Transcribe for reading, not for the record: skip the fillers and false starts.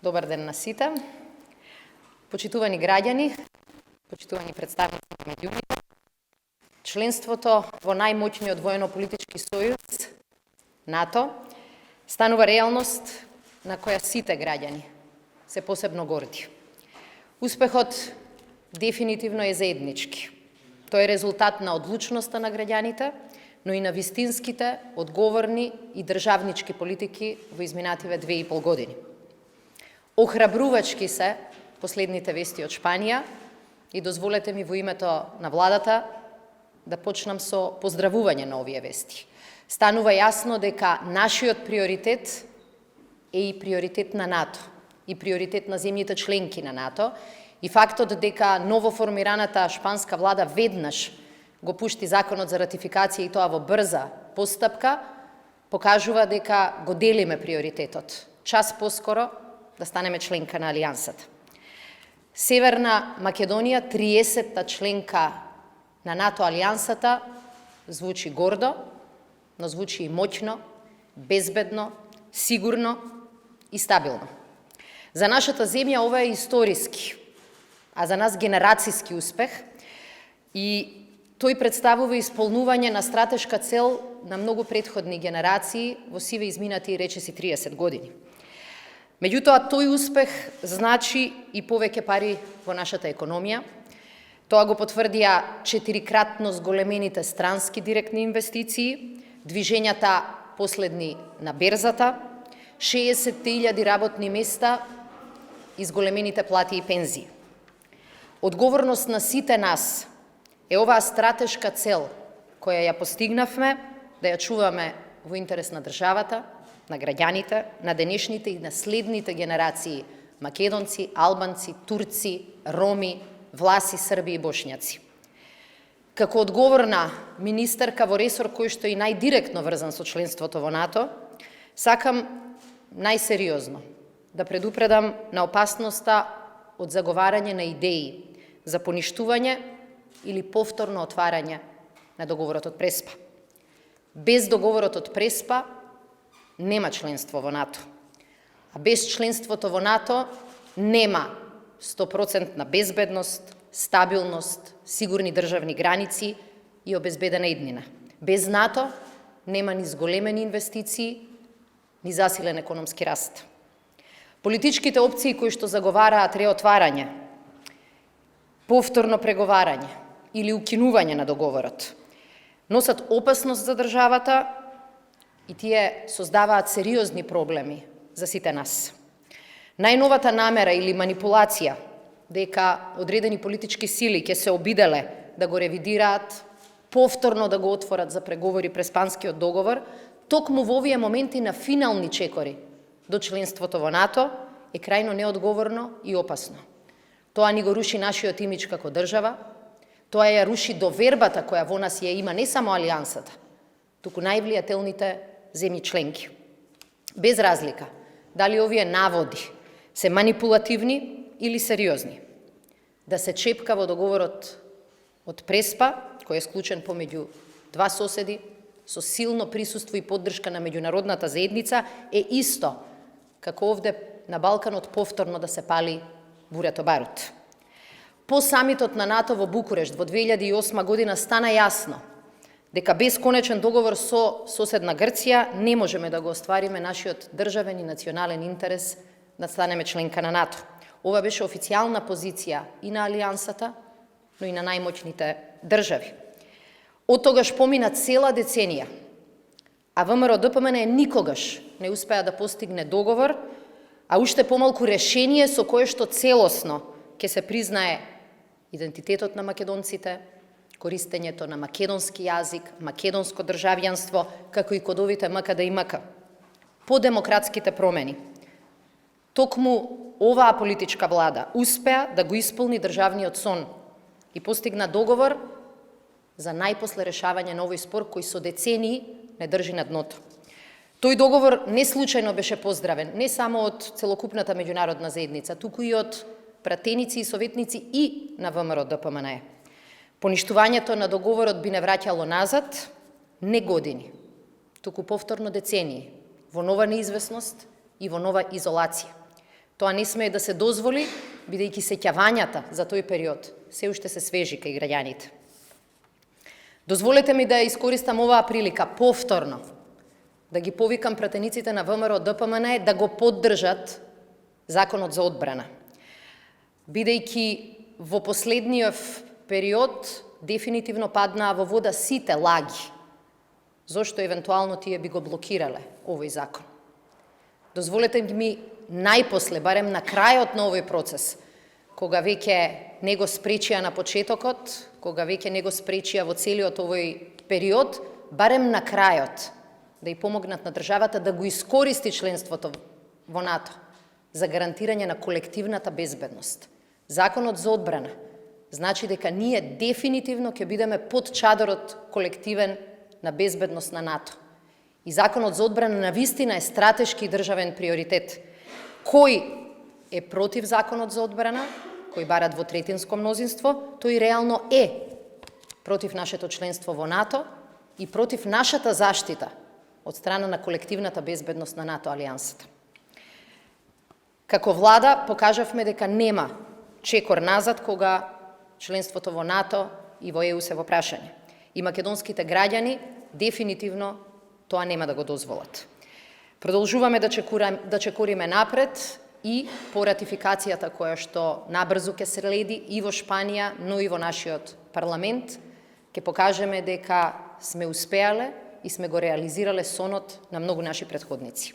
Добар ден на сите. Почитувани граѓани, почитувани представници на меѓуните, членството во најмоćниот воено-политички сојуз, НАТО, станува реалност на која сите граѓани се посебно горди. Успехот дефинитивно е заеднички. Тој е резултат на одлучноста на граѓаните, но и на вистинските, одговорни и државнички политики во изминативе 2,5 години. Охрабрувачки се последните вести од Шпанија и дозволете ми во името на владата да почнам со поздравување на овие вести. Станува јасно дека нашиот приоритет е и приоритет на НАТО, и приоритет на земјите членки на НАТО, и фактот дека новоформираната шпанска влада веднаш го пушти законот за ратификација и тоа во брза постапка, покажува дека го делиме приоритетот. Час поскоро да станеме членка на Алијансата. Северна Македонија, 30-та членка на НАТО Алијансата, звучи гордо, но звучи и моќно, безбедно, сигурно и стабилно. За нашата земја ова е историски, а за нас генерацијски успех и тој представува исполнување на стратешка цел на многу претходни генерации во сиве изминати речиси 30 години. Меѓутоа, тој успех значи и повеќе пари во нашата економија. Тоа го потврдија 4-кратно зголемените странски директни инвестиции, движењата последни на берзата, 60.000 работни места и зголемените плати и пензии. Одговорност на сите нас е оваа стратешка цел која ја постигнавме да ја чуваме во интерес на државата, на граѓаните, на денешните и на следните генерации македонци, албанци, турци, роми, власи, срби и бошњаци. Како одговорна министерка во ресор кој што е најдиректно врзан со членството во НАТО, сакам најсериозно да предупредам на опасноста од заговарање на идеи за поништување или повторно отварање на договорот од Преспа. Без договорот од Преспа нема членство во НАТО. А без членството во НАТО нема 100% безбедност, стабилност, сигурни државни граници и обезбедена иднина. Без НАТО нема ни зголемени инвестиции, ни засилен економски раст. Политичките опции кои што заговараат реотварање, повторно преговарање или укинување на договорот, носат опасност за државата и тие создаваат сериозни проблеми за сите нас. Најновата намера или манипулација дека одредени политички сили ќе се обиделе да го ревидираат, повторно да го отворат за преговори Преспанскиот договор, токму во овие моменти на финални чекори до членството во НАТО, е крајно неодговорно и опасно. Тоа ни го руши нашиот имидж како држава, тоа ја руши довербата која во нас ја има не само Алијансата, туку највлијателните земји членки. Без разлика дали овие наводи се манипулативни или сериозни. Да се чепка во договорот од Преспа, кој е склучен помеѓу два соседи, со силно присуство и поддршка на меѓународната заедница, е исто како овде на Балканот повторно да се пали бурето барут. По самитот на НАТО во Букурешт во 2008 година стана јасно дека без конечен договор со соседна Грција не можеме да го оствариме нашиот државен и национален интерес да станеме членка на НАТО. Ова беше официјална позиција и на Алијансата, но и на најмоćните држави. Од тогаш помина цела деценија, а ВМРО-ДПМН никогаш не успеа да постигне договор, а уште помалку решение со кое што целосно ќе се признае идентитетот на македонците, користењето на македонски јазик, македонско државјанство, како и кодовите МКД и МК. По демократските промени, токму оваа политичка влада успеа да го исполни државниот сон и постигна договор за најпосле решавање на овој спор кој со децении не држи на дното. Тој договор не случајно беше поздравен не само од целокупната меѓународна заедница, туку и од пратеници и советници и на ВМРО-ДПМН. Поништувањето на договорот би не враќало назад не години, туку повторно децении, во нова неизвестност и во нова изолација. Тоа не смее да се дозволи, бидејќи сеќавањата за тој период се уште се свежи кај граѓаните. Дозволете ми да искористам оваа прилика повторно да ги повикам пратениците на ВМРО ДПМН да го поддржат Законот за одбрана. Бидејќи во последниот период дефинитивно паднаа во вода сите лаги, зошто евентуално тие би го блокирале овој закон. Дозволете ми најпосле, барем на крајот на овој процес, кога веќе не го спречија на почетокот, кога веќе не го спречија во целиот овој период, барем на крајот да и помогнат на државата да го искористи членството во НАТО за гарантирање на колективната безбедност. Законот за одбрана значи дека ние дефинитивно ќе бидеме под чадорот колективен на безбедност на НАТО. И Законот за одбрана навистина е стратешки државен приоритет. Кој е против Законот за одбрана, кој бара двотретинско мнозинство, тој реално е против нашето членство во НАТО и против нашата заштита од страна на колективната безбедност на НАТО алијансата. Како влада покажавме дека нема чекор назад кога членството во НАТО и во ЕУ се во прашање. И македонските граѓани дефинитивно тоа нема да го дозволат. Продолжуваме да чекориме напред и по ратификацијата која што набрзо ќе се следи и во Шпанија, но и во нашиот парламент, ќе покажеме дека сме успеале и сме го реализирале сонот на многу наши претходници.